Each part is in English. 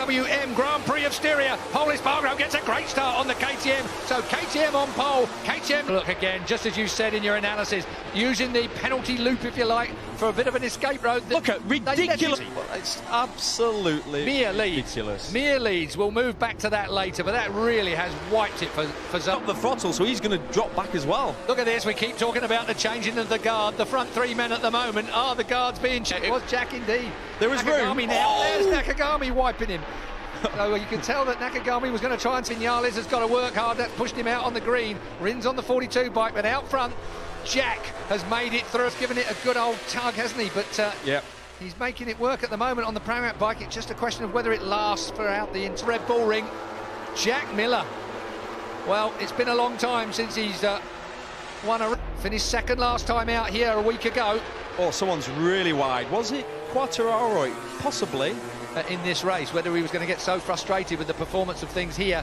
WM Grand Prix of Styria. Pole Espargaro gets a great start on the KTM. So KTM on pole. KTM, look again, just as you said in your analysis, using the penalty loop, if you like, for a bit of an escape road. Look at ridiculous. It's absolutely ridiculous. Mir leads. We'll move back to that later, but that really has wiped it for Up the throttle, so he's going to drop back as well. Look at this. We keep talking about the changing of the guard. The front three men at the moment are the guards being checked. It was Jack indeed. There was Nakagami room. now. Oh! There's Nakagami wiping him. So you can tell that Nakagami was going to try, and Viñales has got to work hard. That's pushed him out on the green. Rins on the 42 bike, but out front, Jack has made it through. Given it a good old tug, hasn't he? But he's making it work at the moment on the Pramac bike. It's just a question of whether it lasts throughout the Red Bull Ring. Jack Miller. Well, it's been a long time since he's won a... Finished second last time out here a week ago. Oh, someone's really wide. Was it Quartararo? Possibly. In this race, whether he was going to get so frustrated with the performance of things here.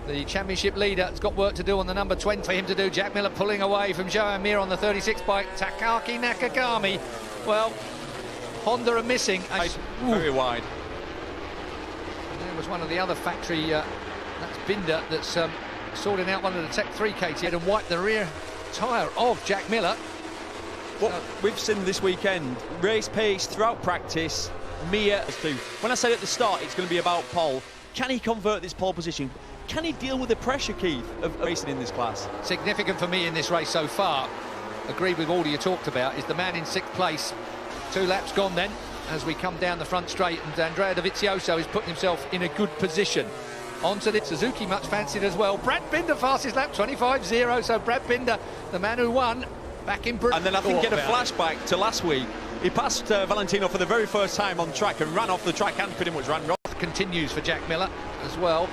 The championship leader has got work to do on the number 20 for him to do. Jack Miller pulling away from Joan Mir on the 36 bike. Takaki Nakagami. Well, Honda are missing. Very wide. And there was one of the other factory, that's Binder, that's sorting out one of the Tech 3 KTM and wiped the rear tyre of Jack Miller. What we've seen this weekend, race pace throughout practice. Mir too. When I said at the start it's going to be about pole, can he convert this pole position? Can he deal with the pressure, Keith, of racing in this class? Significant for me in this race so far, agreed with all you talked about, is the man in 6th place. 2 laps gone then, as we come down the front straight, and Andrea Dovizioso is putting himself in a good position. Onto the Suzuki, much fancied as well. Brad Binder, fastest lap, 25.0, so Brad Binder, the man who won, back in Britain. And then I think get a flashback to last week. He passed Valentino for the very first time on track and ran off the track and pretty much ran off. Continues for Jack Miller as well.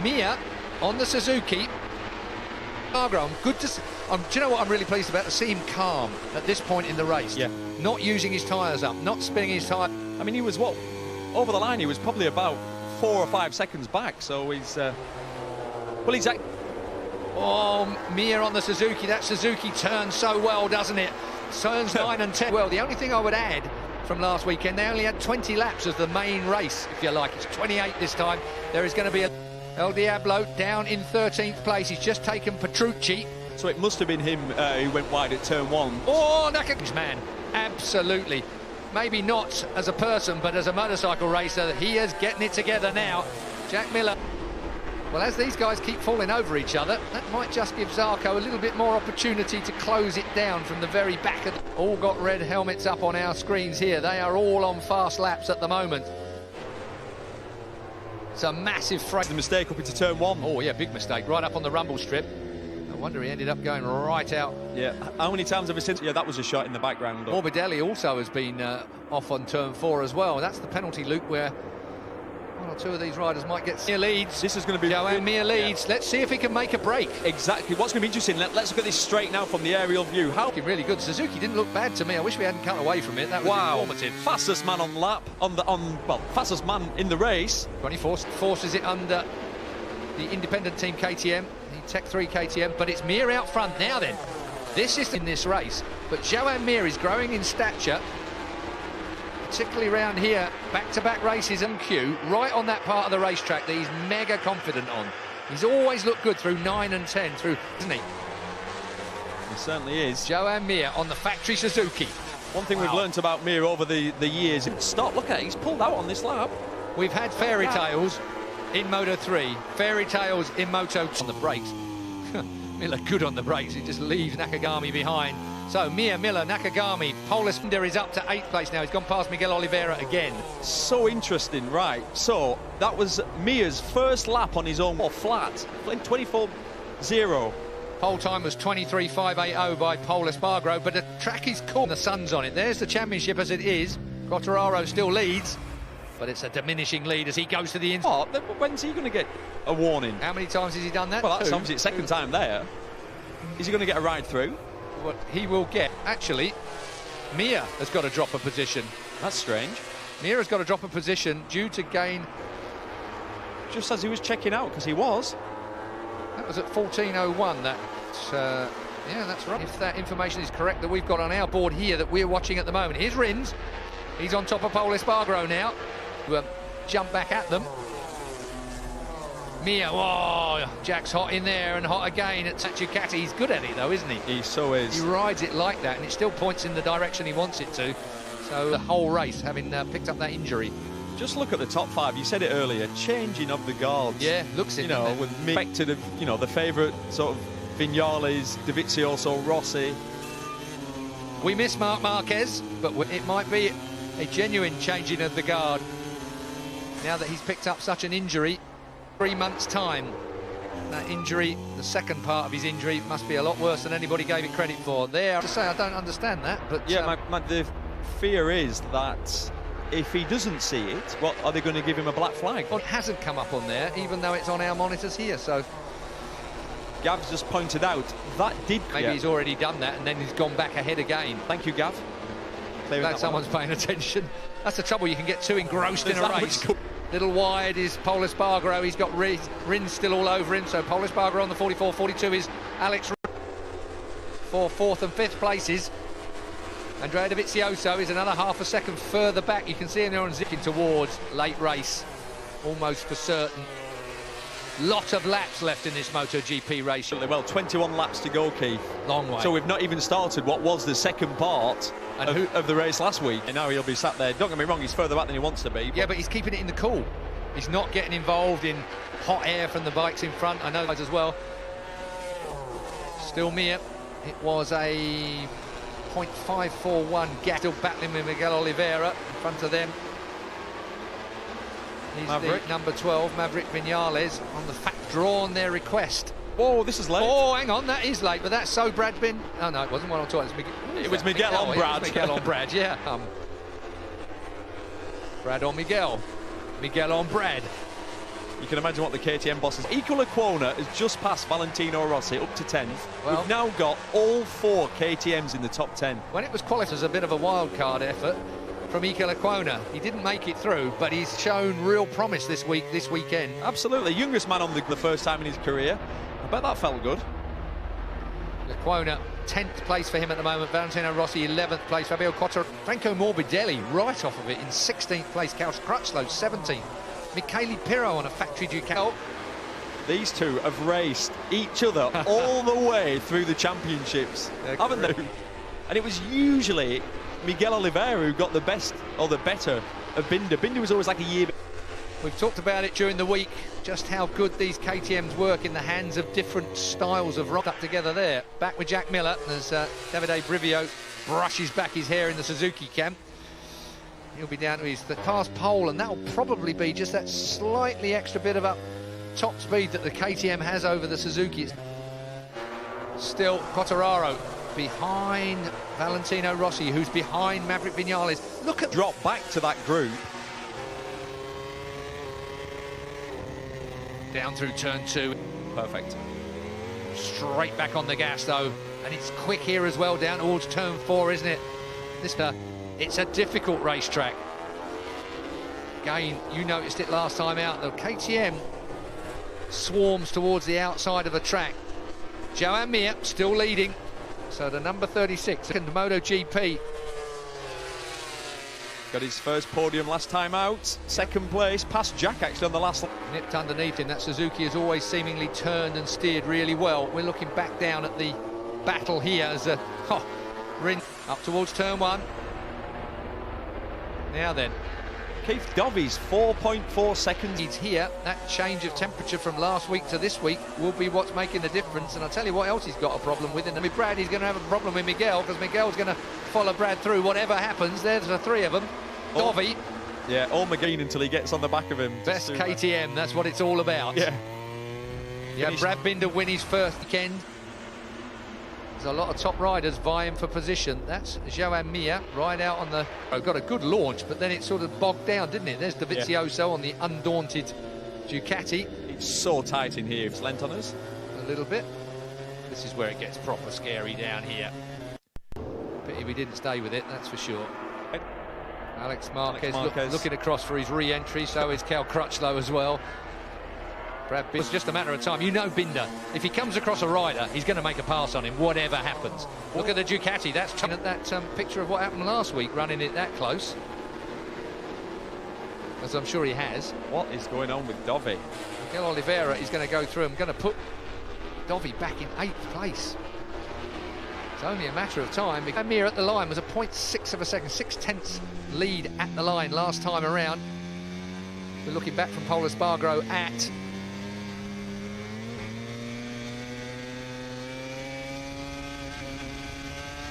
Mir on the Suzuki. Margro, good to see. Do you know what I'm really pleased about? To see him calm at this point in the race. Yeah. Not using his tyres up, not spinning his tyre. I mean, he was what? Over the line, he was probably about 4 or 5 seconds back, so he's... well, he's... Oh, Mir on the Suzuki. That Suzuki turns so well, doesn't it? Turns 9 and 10. Well, the only thing I would add from last weekend, they only had 20 laps as the main race, if you like. It's 28 this time. There is going to be a... El Diablo down in 13th place. He's just taken Petrucci. So it must have been him who went wide at turn 1. Oh, Nakagami's man. Absolutely. Maybe not as a person, but as a motorcycle racer, he is getting it together now. Jack Miller. Well, as these guys keep falling over each other, that might just give Zarco a little bit more opportunity to close it down from the very back of the... All got red helmets up on our screens here. They are all on fast laps at the moment. It's a massive The mistake up into turn 1. Oh, yeah, big mistake. Right up on the rumble strip. No wonder he ended up going right out. Yeah, how many times have we seen... Yeah, that was a shot in the background. Morbidelli also has been off on turn 4 as well. That's the penalty loop where 1 or 2 of these riders might get Mir leads. This is going to be... Joan Mir leads. Yeah. Let's see if he can make a break. Exactly. What's going to be interesting, let's look at this straight now from the aerial view. How... Really good. Suzuki didn't look bad to me. I wish we hadn't cut away from it. That was informative. Fastest man on lap, well, fastest man in the race. 24 forces it under the independent team KTM, the Tech 3 KTM, but it's Mir out front. Now then, this is in this race, but Joan Mir is growing in stature, particularly around here, back-to-back races and Q, right on that part of the racetrack that he's mega confident on. He's always looked good through 9 and 10, isn't he? He certainly is. Joan Mir on the factory Suzuki. One thing we've learnt about Mir over the years, stop, look at it, he's pulled out on this lap. We've had fairy tales in Moto 3, fairy tales in Moto 2 on the brakes. Miller good on the brakes, he just leaves Nakagami behind. So Mir, Miller, Nakagami, Paulus Binder is up to 8th place now. He's gone past Miguel Oliveira again. So interesting, right? So that was Mir's first lap on his own flat, 24.0. Pole time was 23.580 by Pole Espargaro, but the track is cool. The sun's on it. There's the championship as it is. Quartararo still leads, but it's a diminishing lead as he goes to the inside. Oh, when's he going to get a warning? How many times has he done that? Well, that's obviously his second time there. Is he going to get a ride through? What he will get. Actually, Mir has got to drop a position. That's strange. Mir has got to drop a position due to gain... Just as he was checking out, because he was. That was at 14.01, yeah, that's right. If that information is correct that we've got on our board here that we're watching at the moment. Here's Rins. He's on top of Pole Espargaro now. jump back at them. Mir, whoa, Jack's hot in there and hot again at Ducati. He's good at it though, isn't he? He so is. He rides it like that and it still points in the direction he wants it to. So the whole race, having picked up that injury. Just look at the top five. You said it earlier, changing of the guards. Yeah, looks it. You know, with me expected of, you know, the favourite sort of Viñales, Dovizioso, Rossi. We miss Marc Marquez, but it might be a genuine changing of the guard. Now that he's picked up such an injury, 3 months' time. That injury, the second part of his injury, must be a lot worse than anybody gave it credit for. There, to say I don't understand that, but yeah, the fear is that if he doesn't see it, what are they going to give him a black flag? Well, it hasn't come up on there, even though it's on our monitors here. So Gav's just pointed out that did. Maybe he's already done that, and then he's gone back ahead again. Thank you, Gav. Glad someone's paying attention. That's the trouble, you can get too engrossed in a race. Little wide is Pol Espargaro. He's got Rins still all over him. So Pol Espargaro on the 44-42 is Alex for 4th and 5th places. Andrea Dovizioso is another half a second further back. You can see him there on zipping towards late race, almost for certain. Lot of laps left in this MotoGP race. Well, 21 laps to go, Keith. Long way. So we've not even started what was the second part of the race last week. And now he'll be sat there. Don't get me wrong, he's further back than he wants to be. Yeah, but he's keeping it in the cool. He's not getting involved in hot air from the bikes in front. I know that as well. Still Mir. It was a 0.541 gap. Still battling with Miguel Oliveira in front of them. He's Maverick. the number 12, Maverick Viñales, on the fact drawn their request. Whoa, this is late. Oh, hang on, that is late, but that's so Brad Bin. Oh, no, it wasn't what I'm talking about. It was Miguel on Brad. It was Miguel on Brad, yeah. Brad on Miguel. Miguel on Brad. You can imagine what the KTM bosses. Equal has just passed Valentino Rossi up to 10th. Well, we've now got all 4 KTMs in the top 10. When it was qualified as a bit of a wild card effort from Iker Lecuona, he didn't make it through, but he's shown real promise this weekend. Absolutely, youngest man on the first time in his career. I bet that felt good. Lecuona, 10th place for him at the moment. Valentino Rossi, 11th place. Fabio Quartararo, Franco Morbidelli right off of it in 16th place. Cal Crutchlow, 17th. Michele Pirro on a factory Ducati. These two have raced each other all the way through the championships, haven't they? And it was usually Miguel Oliveira who got the best or the better of Binder. Binder was always like a year. We've talked about it during the week, just how good these KTMs work in the hands of different styles of rock up together there. Back with Jack Miller as Davide Brivio brushes back his hair in the Suzuki camp. He'll be down to his past pole, and that'll probably be just that slightly extra bit of up top speed that the KTM has over the Suzuki. Still Quartararo behind Valentino Rossi, who's behind Maverick Viñales. Look at drop back to that group. Down through turn 2. Perfect. Straight back on the gas though, and it's quick here as well down towards turn 4, isn't it? It's a difficult racetrack. Again, you noticed it last time out. The KTM swarms towards the outside of the track. Joan Mir still leading. So the number 36, second MotoGP. Got his first podium last time out. Second place, past Jack actually on the last lap. Nipped underneath him. That Suzuki has always seemingly turned and steered really well. We're looking back down at the battle here as a Rin up towards turn 1. Now then, Keith Dovy's 4.4 seconds. He's here. That change of temperature from last week to this week will be what's making the difference. And I'll tell you what else he's got a problem with. And with Brad, he's going to have a problem with Miguel, because Miguel's going to follow Brad through whatever happens. There's the 3 of them. Dovey. Yeah, all McGinn until he gets on the back of him. Best KTM, that's what it's all about. Yeah. Yeah, Brad Binder win his first weekend. There's a lot of top riders vying for position. That's Joan Mir right out on the... got a good launch, but then it sort of bogged down, didn't it? There's Dovizioso on the undaunted Ducati. It's so tight in here. It's lent on us. A little bit. This is where it gets proper scary down here. Pity we didn't stay with it, that's for sure. Alex Marquez. Looking across for his re-entry, so is Cal Crutchlow as well. Brad Binder, it's just a matter of time. You know Binder, if he comes across a rider, he's going to make a pass on him, whatever happens. Look at the Ducati, that's that picture of what happened last week, running it that close. as I'm sure he has. What is going on with Dovi? Miguel Oliveira is going to go through. I'm going to put Dovi back in 8th place. It's only a matter of time. Mir at the line was a 0.6 of a second, 0.6 lead at the line last time around. We're looking back from Pol Espargaro at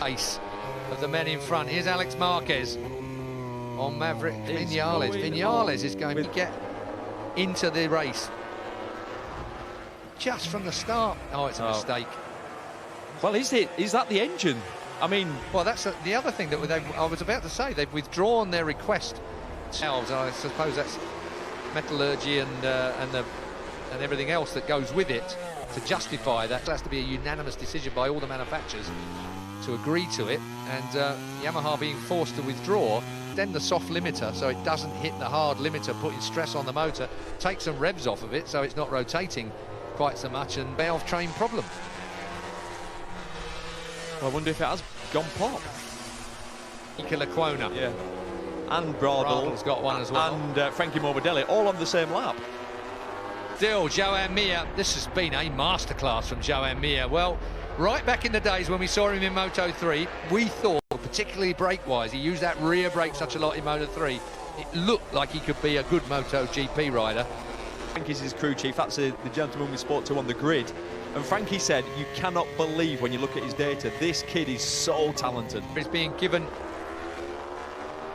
pace of the men in front. Here's Alex Marquez on Maverick Vinales. Vinales is going to get into the race just from the start. Oh, it's a mistake. Well, is that the engine? I mean, well, that's the other thing that I was about to say. They've withdrawn their request themselves. I suppose that's metallurgy and everything else that goes with it to justify that. It has to be a unanimous decision by all the manufacturers to agree to it, and Yamaha being forced to withdraw, then the soft limiter so it doesn't hit the hard limiter, putting stress on the motor, take some revs off of it so it's not rotating quite so much, and valve train problem. I wonder if it has gone pop. Ika Lecuona. Yeah. And Bradl's got one as well. And Frankie Morbidelli, all on the same lap. Still, Joan Mir. This has been a masterclass from Joan Mir. Well, right back in the days when we saw him in Moto 3, we thought, particularly brake-wise, he used that rear brake such a lot in Moto 3, it looked like he could be a good MotoGP rider. Frankie's his crew chief. That's the gentleman we spoke to on the grid. And Frankie said, you cannot believe when you look at his data, this kid is so talented. He's being given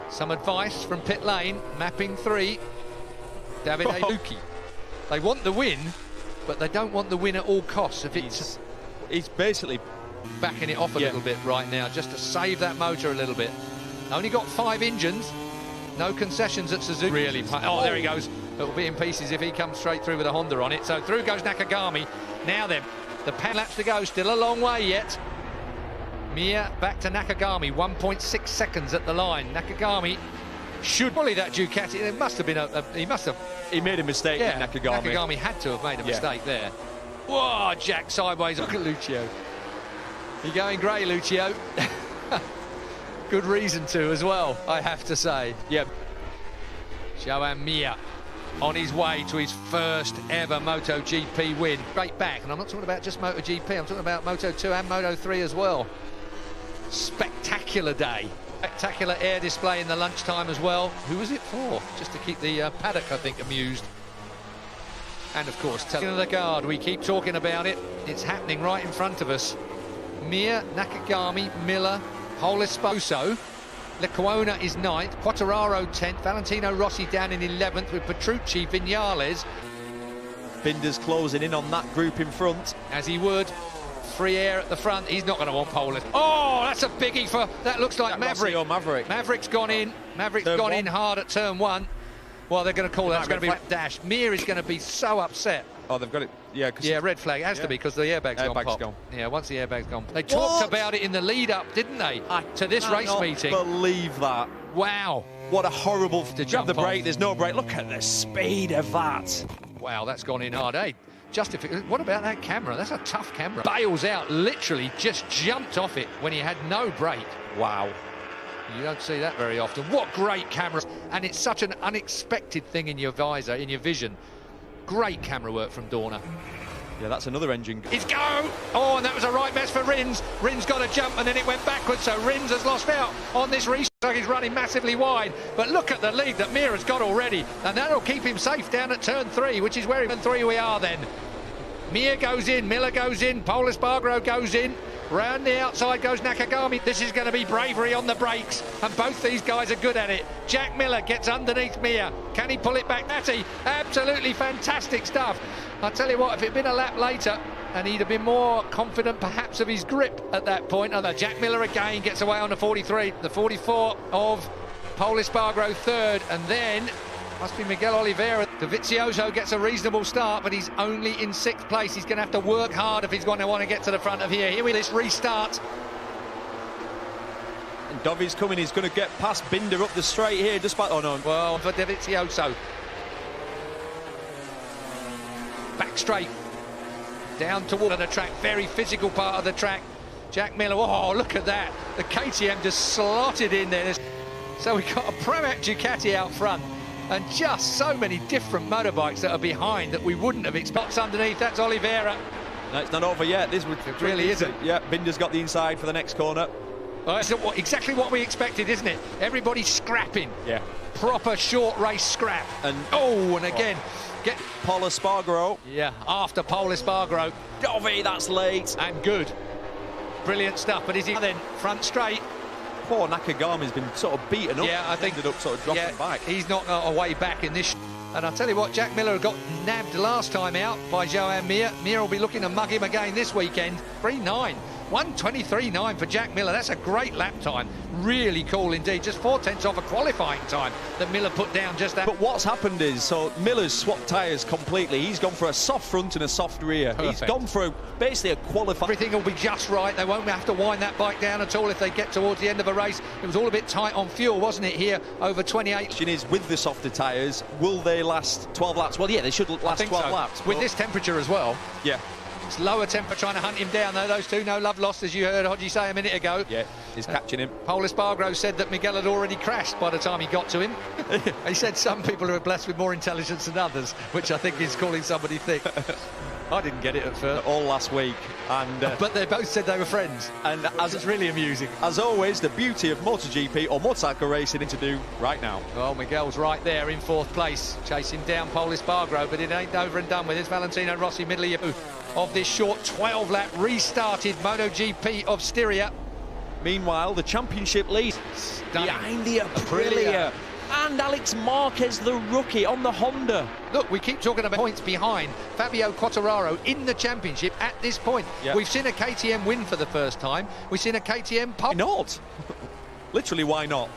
some advice from pit lane, mapping 3, Davide Lucchi. They want the win, but they don't want the win at all costs. If he's basically backing it off a little bit right now, just to save that motor a little bit. Only got 5 engines, no concessions at Suzuki. Really, oh, there he goes. It'll be in pieces if he comes straight through with a Honda on it. So through goes Nakagami. Now then, the 10 laps to go, still a long way yet. Mir back to Nakagami, 1.6 seconds at the line. Nakagami should bully that Ducati. It must have been he made a mistake. Yeah, Nakagami. Nakagami had to have made a mistake there. Whoa, Jack sideways. Look at Lucio. You're going grey, Lucio. Good reason to as well, I have to say. Yep. Joan Mir on his way to his first ever MotoGP win. Straight back, and I'm not talking about just MotoGP, I'm talking about Moto2 and Moto3 as well. Spectacular day. Spectacular air display in the lunchtime as well. Who was it for? Just to keep the paddock, I think, amused. And of course, telling the guard, we keep talking about it. It's happening right in front of us. Mir, Nakagami, Miller, Pol Espargaro. Lecuona is 9th, Quartararo 10th, Valentino Rossi down in 11th with Petrucci, Vinales. Binder's closing in on that group in front. As he would. Free air at the front. He's not going to want pole. Oh, that's a biggie for... That looks like Maverick. Or Maverick. Maverick's gone in. Maverick's gone in hard at turn 1. Well, they're going to call that. It's going to be dash. Mir is going to be so upset. Oh, they've got it. Yeah, red flag. It has to be because the airbag's gone pop. Yeah, once the airbag's gone. They talked about it in the lead-up, didn't they, to this race meeting? I cannot believe that. Wow. What a horrible... To jump the brake, there's no brake. Look at the speed of that. Wow, that's gone in hard, eh? What about that camera? That's a tough camera. Bails out, literally just jumped off it when he had no brake. Wow. You don't see that very often. What great camera. And it's such an unexpected thing in your visor, in your vision. Great camera work from Dorna. Yeah, that's another engine. It's go! Oh, and that was a right mess for Rins. Rins got a jump and then it went backwards, so Rins has lost out on this restart. He's running massively wide. But look at the lead that Mir has got already. And that'll keep him safe down at turn 3, which is where in 3 we are then. Mir goes in, Miller goes in, Pol Espargaro goes in. Round the outside goes Nakagami. This is going to be bravery on the brakes, and both these guys are good at it. Jack Miller gets underneath Mir. Can he pull it back? Natty, absolutely fantastic stuff. I'll tell you what, if it had been a lap later, and he'd have been more confident perhaps of his grip at that point. Although Jack Miller again gets away on the 43, the 44 of Pol Espargaro 3rd, and then must be Miguel Oliveira. Dovizioso gets a reasonable start, but he's only in 6th place. He's going to have to work hard if he's going to want to get to the front of here. Here with this restart. And Dovi's coming. He's going to get past Binder up the straight here, despite... Oh, no. Well, for Dovizioso. Back straight. Down toward the track. Very physical part of the track. Jack Miller. Oh, look at that. The KTM just slotted in there. So we've got a Pramac Ducati out front. and just so many different motorbikes that are behind that we wouldn't have expected. Underneath, that's Oliveira. No, it's not over yet. This really isn't. Yeah, Binder's got the inside for the next corner. Well, that's exactly what we expected, isn't it? Everybody scrapping. Yeah. Proper short race scrap. And again, get Paul Espargaro. Yeah, after Paul Espargaro. Dovi, that's late. And good. Brilliant stuff, but is he then front straight? Poor Nakagami's been sort of beaten up. Yeah, I think ended up sort of dropping back. He's not got a way back in this. And I'll tell you what, Jack Miller got nabbed last time out by Joan Mir. Mir will be looking to mug him again this weekend. 3.9. 1:23.9 for Jack Miller. That's a great lap time. Really cool indeed. Just 4/10 off a qualifying time that Miller put down just that. But what's happened is, so Miller's swapped tyres completely. He's gone for a soft front and a soft rear. Perfect. He's gone for basically a qualifying. Everything will be just right. They won't have to wind that bike down at all if they get towards the end of a race. It was all a bit tight on fuel, wasn't it, here over 28? The question is, with the softer tyres, will they last 12 laps? Well, yeah, they should last 12 laps. With this temperature as well. Yeah. It's lower temper trying to hunt him down, though. Those two, no love lost, as you heard Hodgie say a minute ago. Yeah, he's catching him. Paul Espargaro said that Miguel had already crashed by the time he got to him. He said some people are blessed with more intelligence than others, which I think is calling somebody thick. I didn't get it at first. All last week. And but they both said they were friends. And as it's really amusing. As always, the beauty of MotoGP or motorcycle racing to do right now. Well, Miguel's right there in fourth place, chasing down Paul Espargaro, but it ain't over and done with. It's Valentino Rossi, middle of this short 12-lap restarted MotoGP of Styria. Meanwhile, the championship lead behind the Aprilia. And Alex Marquez, the rookie, on the Honda. Look, we keep talking about points behind Fabio Quartararo in the championship at this point. Yep. We've seen a KTM win for the first time. We've seen a KTM pole. Why not? Literally, why not?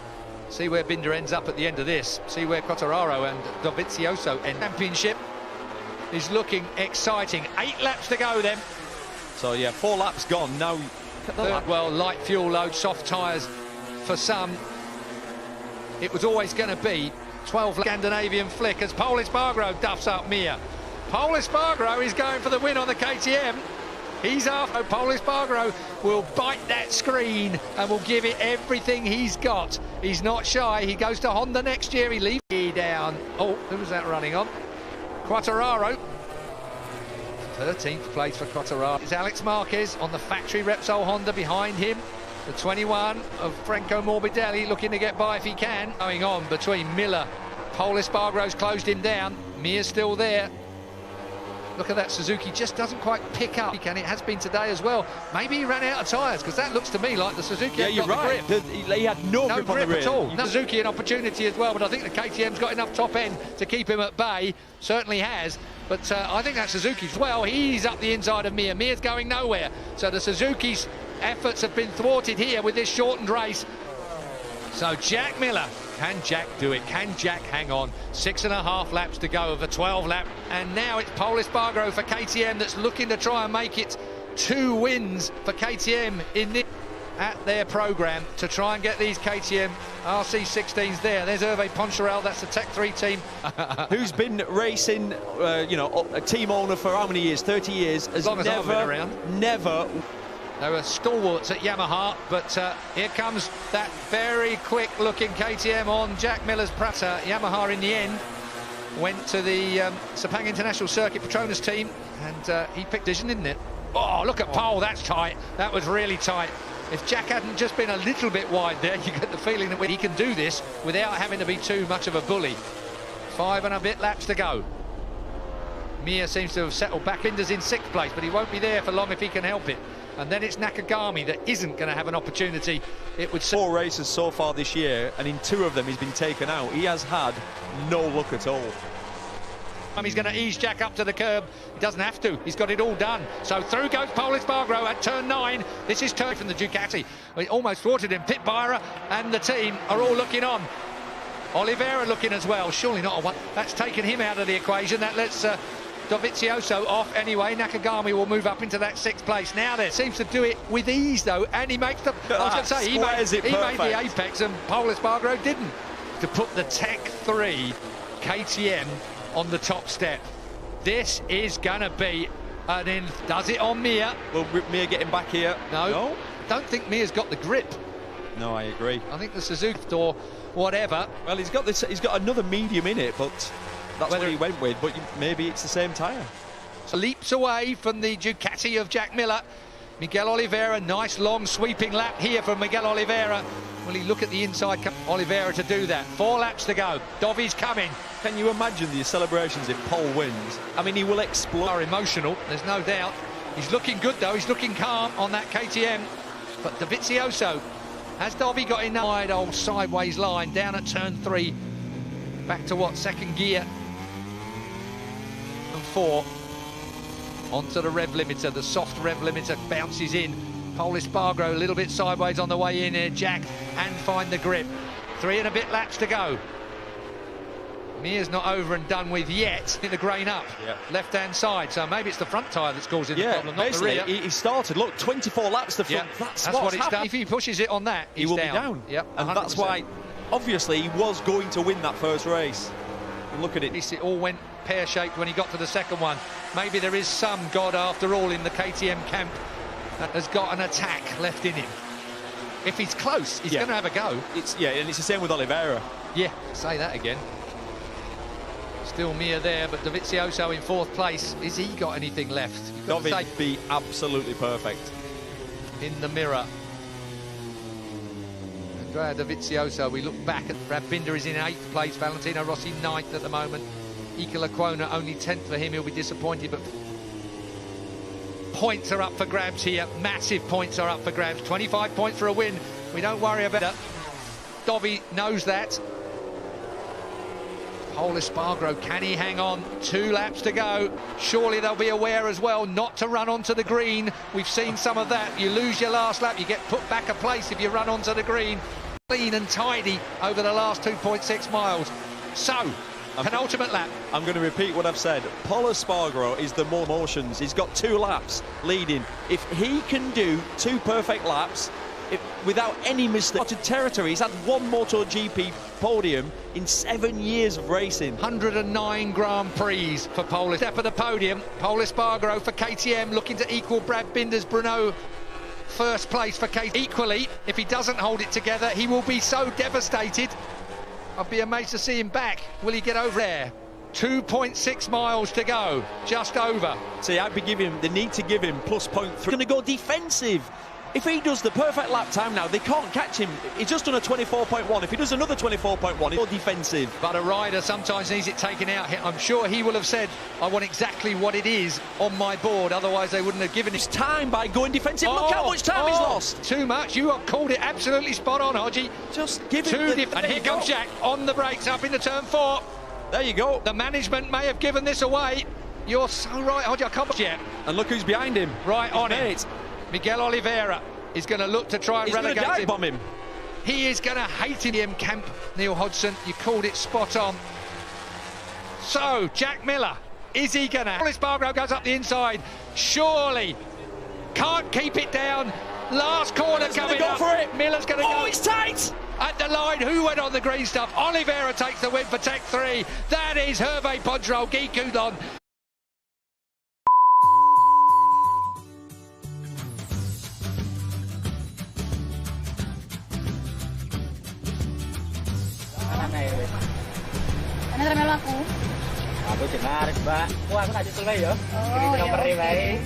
See where Binder ends up at the end of this. See where Quartararo and Dovizioso end. Championship is looking exciting. 8 laps to go then. So, yeah, 4 laps gone. Now, well, light fuel load, soft tyres for some. It was always going to be 12 Scandinavian flick as Paul Espargaro duffs up Mir. Paul Espargaro is going for the win on the KTM. He's after. Paul Espargaro will bite that screen and will give it everything he's got. He's not shy. He goes to Honda next year. He leaves down. Oh, who was that running on? Quartararo. 13th place for Quartararo. It's Alex Marquez on the factory Repsol Honda behind him. The 21 of Franco Morbidelli looking to get by if he can. Going on between Miller. Paul Espargaro's closed him down. Mir's still there. Look at that, Suzuki just doesn't quite pick up. It has been today as well. Maybe he ran out of tyres, because that looks to me like the Suzuki yeah, you're right. He had no grip on the rear. At all. Suzuki an opportunity as well, but I think the KTM's got enough top end to keep him at bay. Certainly has. But I think that Suzuki's well. He's up the inside of Mir. Mir's going nowhere. So the Suzuki's efforts have been thwarted here with this shortened race. So Jack Miller, can Jack do it? Can Jack hang on? 6.5 laps to go of a 12 lap, and now it's Paul Espargaro for KTM that's looking to try and make it 2 wins for KTM in this at their programme to try and get these KTM RC16s there. There's Hervé Poncharal, that's the Tech 3 team. Who's been racing, you know, a team owner for how many years? 30 years. As long as I've been around. Never. They were stalwarts at Yamaha, but here comes that very quick-looking KTM on Jack Miller's Prata. Yamaha, in the end, went to the Sepang International Circuit Petronas team, and he picked decision, didn't it? Oh, look at Pole, that's tight. That was really tight. If Jack hadn't just been a little bit wide there, you get the feeling that he can do this without having to be too much of a bully. 5 and a bit laps to go. Mir seems to have settled back. Binder's in 6th place, but he won't be there for long if he can help it. And then it's Nakagami that isn't going to have an opportunity. It would 4 races so far this year, and in 2 of them he's been taken out. He has had no luck at all. He's going to ease Jack up to the curb. He doesn't have to. He's got it all done. So through goes Paul Espargaro at turn 9. This is turn from the Ducati. He almost thwarted him. Pit Byra and the team are all looking on. Oliveira looking as well. Surely not a one. That's taken him out of the equation. That lets Dovizioso off anyway. Nakagami will move up into that 6th place. Now there seems to do it with ease though, and he makes the. I was going to say he made the apex, and Paul Espargaro didn't. To put the Tech 3 KTM on the top step. This is going to be an in. Does it on Mir? Will Mir get him back here? No. Don't think Mir's got the grip. No, I agree. I think the Suzuki or whatever. Well, he's got this. He's got another medium in it, but that's what he went with. But maybe it's the same tyre. So leaps away from the Ducati of Jack Miller. Miguel Oliveira, nice long sweeping lap here from Miguel Oliveira. Will he look at the inside? Oliveira to do that. 4 laps to go. Dovi's coming. Can you imagine the celebrations if Pol wins? I mean, he will explode. Are emotional, there's no doubt. He's looking good though. He's looking calm on that KTM. But Dovizioso, has Dovi got in that wide old sideways line down at turn 3? Back to what, second gear? And 4. Onto the rev limiter, the soft rev limiter bounces in. Pol Espargaro a little bit sideways on the way in here, jacked and find the grip. 3 and a bit laps to go. Mia's not over and done with yet. In the grain up, left-hand side. So maybe it's the front tyre that's causing the problem, not the rear. He started, look, 24 laps the front. That's what it's done. If he pushes it on that, he will be down. Yep, and that's why, obviously, he was going to win that first race. And look at it. It all went pear-shaped when he got to the second one. Maybe there is some God, after all, in the KTM camp that has got an attack left in him. If he's close, he's going to have a go. And it's the same with Oliveira. Yeah, say that again. Still Mia there, but Dovizioso in 4th place. Has he got anything left? Dovi would be absolutely perfect. In the mirror. Andrea Dovizioso, we look back at Brad Binder is in 8th place, Valentino Rossi 9th at the moment. Iker Lecuona only 10th for him, he'll be disappointed, but points are up for grabs here. Massive points are up for grabs. 25 points for a win. We don't worry about it. Dovi knows that. Pol Espargaro, can he hang on? 2 laps to go. Surely they'll be aware as well not to run onto the green. We've seen some of that. You lose your last lap, you get put back a place if you run onto the green. Clean and tidy over the last 2.6 miles. So, penultimate lap. I'm going to repeat what I've said. Pol Espargaro is the more motions. He's got 2 laps leading. If he can do 2 perfect laps, without any mistake, territory. He's had 1 MotoGP podium in 7 years of racing. 109 Grand Prix for Pol. Step of the podium, Pol Espargaro for KTM, looking to equal Brad Binder's Brno. 1st place for KTM. Equally, if he doesn't hold it together, he will be so devastated. I'd be amazed to see him back. Will he get over there? 2.6 miles to go, just over. See, I'd be giving, they need to give him plus 0.3. Going to go defensive. If he does the perfect lap time now, they can't catch him. He's just done a 24.1. If he does another 24.1, he's more defensive. But a rider sometimes needs it taken out. I'm sure he will have said, I want exactly what it is on my board, otherwise they wouldn't have given him time by going defensive. Look how much time he's lost. Too much. You have called it absolutely spot on, Hodgie. Just give him And here comes Jack on the brakes up into turn 4. There you go. The management may have given this away. You're so right, Hodgie. I can't yet. And look who's behind him. Right on it. Miguel Oliveira is going to look to try and relegate him. He's going to dive bomb him. He is going to hate him, Camp. Neil Hodgson, you called it spot on. So, Jack Miller, is he going to? Pol Espargaro goes up the inside. Surely. Can't keep it down. Last corner coming up. For it. Miller's going to go. Oh, it's tight. At the line, who went on the green stuff? Oliveira takes the win for Tech 3. That is Hervé Podrol, Guy Coudon. Ano melo aku? Aku jenarik, Mbak. Wah, aku tak selesai ya. Jadi nomor bae.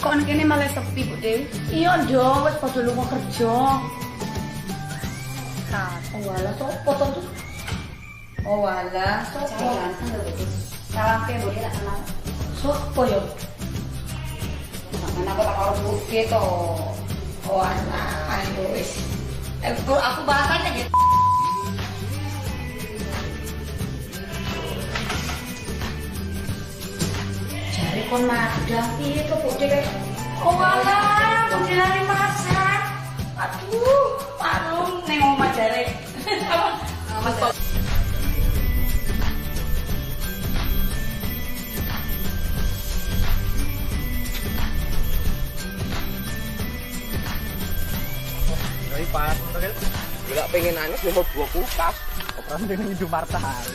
Kok nek kene malah sepi kok, Dewi? Iya, Ndok, wis padha lunga kerja. Oh, walah, sopo to? Oh, walah, sopo? Salam ke, boleh tak kenal? Sopo yo? Mana aku tak karo bukti to. Oh, walah, ayo wis. Aku bahas aja. Jari kon madang piye to Buk Dek? Oh alah, Buk Dek masak. Aduh, parung ning omah jare. Apa? Dari pas, gak pengen nangis, dia mau buah kulkas. Operasi dengan hidup martahari.